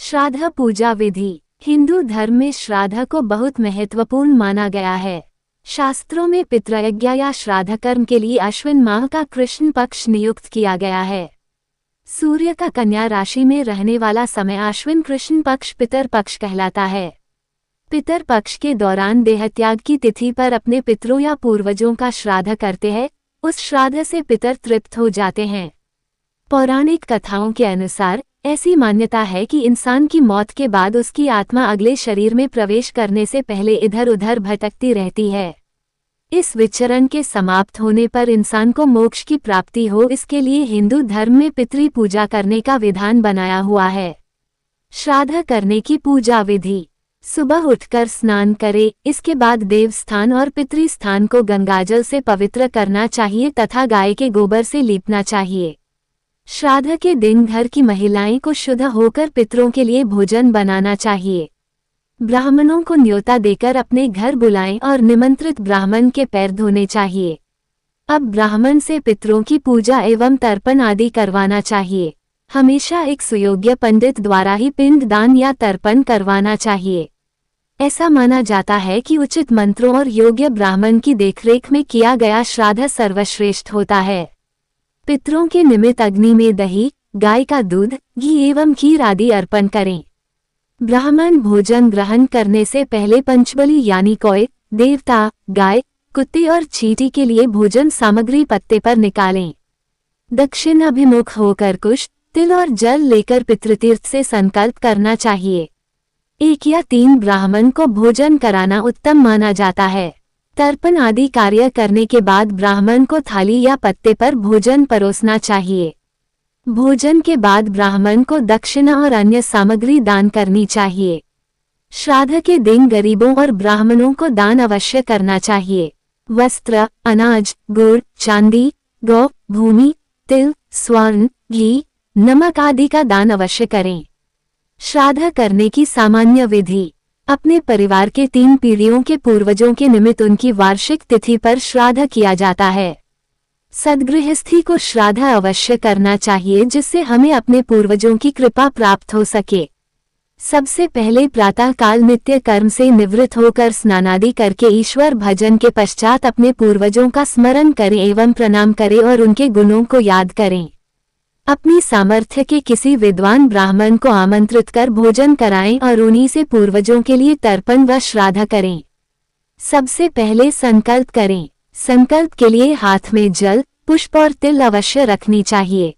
श्राद्ध पूजा विधि। हिंदू धर्म में श्राद्ध को बहुत महत्वपूर्ण माना गया है। शास्त्रों में पितृयज्ञ या श्राद्ध कर्म के लिए अश्विन माह का कृष्ण पक्ष नियुक्त किया गया है। सूर्य का कन्या राशि में रहने वाला समय अश्विन कृष्ण पक्ष पितर पक्ष कहलाता है। पितर पक्ष के दौरान देहत्याग की तिथि पर अपने पितरों या पूर्वजों का श्राद्ध करते हैं। उस श्राद्ध से पितर तृप्त हो जाते हैं। पौराणिक कथाओं के अनुसार ऐसी मान्यता है कि इंसान की मौत के बाद उसकी आत्मा अगले शरीर में प्रवेश करने से पहले इधर उधर भटकती रहती है। इस विचरण के समाप्त होने पर इंसान को मोक्ष की प्राप्ति हो, इसके लिए हिंदू धर्म में पितृ पूजा करने का विधान बनाया हुआ है। श्राद्ध करने की पूजा विधि। सुबह उठकर स्नान करें, इसके बाद देव स्थान और पितृ स्थान को गंगाजल से पवित्र करना चाहिए तथा गाय के गोबर से लीपना चाहिए। श्राद्ध के दिन घर की महिलाएं को शुद्ध होकर पितरों के लिए भोजन बनाना चाहिए। ब्राह्मणों को न्योता देकर अपने घर बुलाएं और निमंत्रित ब्राह्मण के पैर धोने चाहिए। अब ब्राह्मण से पितरों की पूजा एवं तर्पण आदि करवाना चाहिए। हमेशा एक सुयोग्य पंडित द्वारा ही पिंड दान या तर्पण करवाना चाहिए। ऐसा माना जाता है कि उचित मंत्रों और योग्य ब्राह्मण की देखरेख में किया गया श्राद्ध सर्वश्रेष्ठ होता है। पितरों के निमित्त अग्नि में दही, गाय का दूध, घी एवं खीर आदि अर्पण करें। ब्राह्मण भोजन ग्रहण करने से पहले पंचबली यानी कौए, देवता, गाय, कुत्ते और चींटी के लिए भोजन सामग्री पत्ते पर निकालें। दक्षिण अभिमुख होकर कुश, तिल और जल लेकर पितृतीर्थ से संकल्प करना चाहिए। 1 या 3 ब्राह्मण को भोजन कराना उत्तम माना जाता है। तर्पण आदि कार्य करने के बाद ब्राह्मण को थाली या पत्ते पर भोजन परोसना चाहिए। भोजन के बाद ब्राह्मण को दक्षिणा और अन्य सामग्री दान करनी चाहिए। श्राद्ध के दिन गरीबों और ब्राह्मणों को दान अवश्य करना चाहिए। वस्त्र, अनाज, गुड़, चांदी, गौ, भूमि, तिल, स्वर्ण, घी, नमक आदि का दान अवश्य करें। श्राद्ध करने की सामान्य विधि। अपने परिवार के 3 पीढ़ियों के पूर्वजों के निमित्त उनकी वार्षिक तिथि पर श्राद्ध किया जाता है। सद्गृहस्थी को श्राद्ध अवश्य करना चाहिए, जिससे हमें अपने पूर्वजों की कृपा प्राप्त हो सके। सबसे पहले प्रातः काल नित्य कर्म से निवृत्त होकर स्नानादि करके ईश्वर भजन के पश्चात अपने पूर्वजों का स्मरण करें एवं प्रणाम करें और उनके गुणों को याद करें। अपनी सामर्थ्य के किसी विद्वान ब्राह्मण को आमंत्रित कर भोजन कराएं और उन्हीं से पूर्वजों के लिए तर्पण व श्राद्ध करें। सबसे पहले संकल्प करें। संकल्प के लिए हाथ में जल, पुष्प और तिल अवश्य रखनी चाहिए।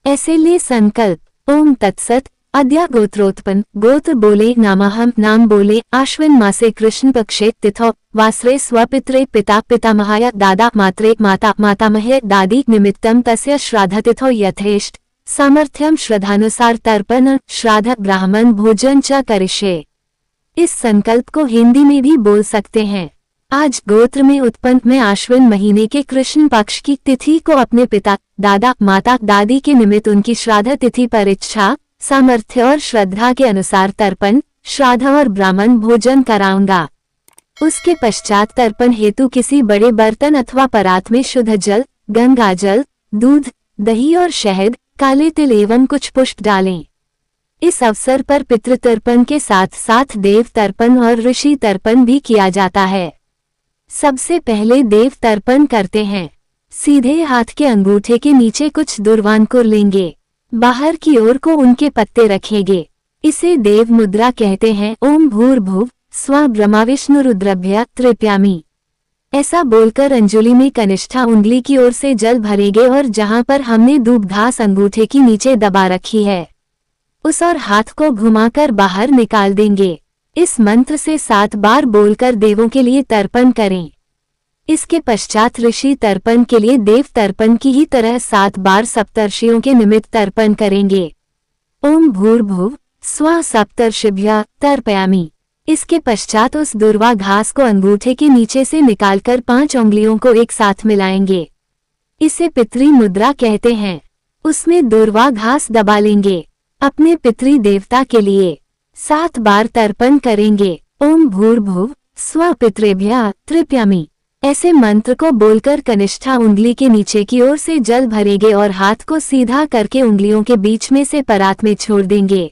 ऐसे ले संकल्प। ओम तत्सत। अद्य गोत्रोत्पन्न। गोत्र बोले नामहम, नाम बोले आश्विन मासे कृष्ण पक्षे तिथौ वासरे स्वपित्रे पिता पितामहाय दादा मात्रे माता मातामहे दादी निमित्तम तस्य श्राद्ध तिथौ यथेष्ट सामर्थ्यम श्रद्धानुसार तर्पण श्राद्ध ब्राह्मण भोजन च करिष्ये। इस संकल्प को हिंदी में भी बोल सकते हैं। आज गोत्र में उत्पन्न मैं आश्विन महीने के कृष्ण पक्ष की तिथि को अपने पिता, दादा, माता, दादी के निमित्त उनकी श्राद्ध तिथि पर इच्छा, सामर्थ्य और श्रद्धा के अनुसार तर्पण, श्राद्ध और ब्राह्मण भोजन कराऊंगा। उसके पश्चात तर्पण हेतु किसी बड़े बर्तन अथवा परात में शुद्ध जल, गंगा जल, दूध, दही और शहद, काले तिल एवं कुछ पुष्प डालें। इस अवसर पर पितृतर्पण के साथ साथ देव तर्पण और ऋषि तर्पण भी किया जाता है। सबसे पहले देव तर्पण करते हैं। सीधे हाथ के अंगूठे के नीचे कुछ दुर्वांकुर लेंगे। बाहर की ओर को उनके पत्ते रखेंगे। इसे देव मुद्रा कहते हैं। ओम भूर्भुव स्व ब्रह्मा विष्णु रुद्रभ्य तृप्यामि। ऐसा बोलकर अंजुलि में कनिष्ठा उंगली की ओर से जल भरेंगे और जहां पर हमने दूब घास अंगूठे की नीचे दबा रखी है, उस और हाथ को घुमाकर बाहर निकाल देंगे। इस मंत्र से 7 बार बोलकर देवों के लिए तर्पण करें। इसके पश्चात ऋषि तर्पण के लिए देव तर्पण की ही तरह 7 बार सप्तर्षियों के निमित्त तर्पण करेंगे। ओम भूर्भुव स्व सप्तर्षिभ्यः तर्पयामि। इसके पश्चात उस दुर्वा घास को अंगूठे के नीचे से निकालकर 5 उंगलियों को एक साथ मिलाएंगे। इसे पितृ मुद्रा कहते हैं। उसमें दुर्वा घास दबा लेंगे। अपने पितृ देवता के लिए 7 बार तर्पण करेंगे। ओम भूर्भुव स्व पितृभ्यः तृप्यामि। ऐसे मंत्र को बोलकर कनिष्ठा उंगली के नीचे की ओर से जल भरेंगे और हाथ को सीधा करके उंगलियों के बीच में से परात में छोड़ देंगे।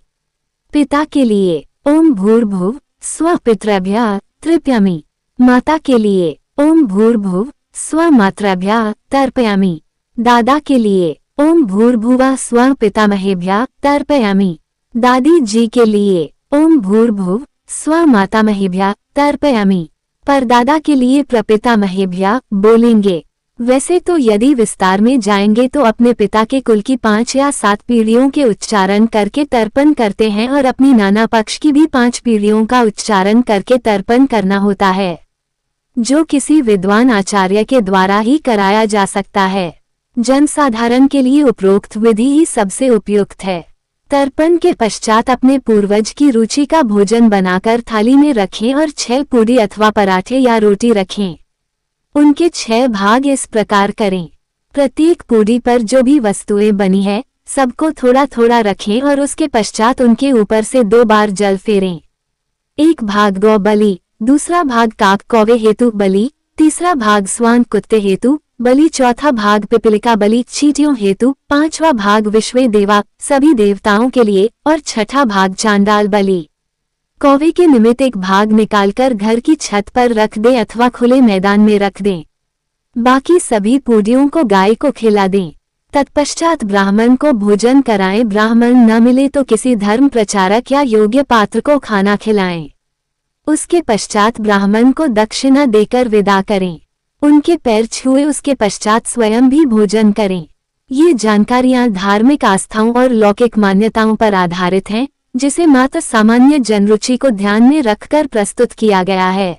पिता के लिए ओम भूर्भुव स्व पितृभ्यः तर्पयामि। माता के लिए ओम भूर्भुव स्व मातृभ्यः तर्पयामि। दादा के लिए ओम भूर्भुवः स्व पितामहेभ्यः तर्पयामि। दादी जी के लिए ओम भूर्भुव स्व मातामहेभ्यः तर्पयामि। परदादा के लिए प्रपितामहेभ्यः बोलेंगे। वैसे तो यदि विस्तार में जाएंगे तो अपने पिता के कुल की 5 या 7 पीढ़ियों के उच्चारण करके तर्पण करते हैं और अपनी नाना पक्ष की भी 5 पीढ़ियों का उच्चारण करके तर्पण करना होता है, जो किसी विद्वान आचार्य के द्वारा ही कराया जा सकता है। जनसाधारण के लिए उपरोक्त विधि ही सबसे उपयुक्त है। तर्पण के पश्चात अपने पूर्वज की रुचि का भोजन बनाकर थाली में रखें और 6 पूरी अथवा पराठे या रोटी रखें। उनके 6 भाग इस प्रकार करें। प्रत्येक पूरी पर जो भी वस्तुएं बनी है सबको थोड़ा थोड़ा रखें और उसके पश्चात उनके ऊपर से 2 बार जल फेरें। एक भाग गौ बलि, दूसरा भाग काक कौवे हेतु बलि, तीसरा भाग स्वान कुत्ते हेतु बलि, चौथा भाग पिपलिका बलि चींटियों हेतु, 5वां भाग विश्वे देवा सभी देवताओं के लिए और 6ठा भाग चांडाल बलि। कौवे के निमित्त एक भाग निकालकर घर की छत पर रख दें अथवा खुले मैदान में रख दें। बाकी सभी पूरियों को गाय को खिला दें। तत्पश्चात ब्राह्मण को भोजन कराएं। ब्राह्मण न मिले तो किसी धर्म प्रचारक या योग्य पात्र को खाना खिलाएं। उसके पश्चात ब्राह्मण को दक्षिणा देकर विदा करें। उनके पैर छुए उसके पश्चात स्वयं भी भोजन करें। ये जानकारियां धार्मिक आस्थाओं और लौकिक मान्यताओं पर आधारित हैं, जिसे मात्र सामान्य जनरुचि को ध्यान में रखकर प्रस्तुत किया गया है।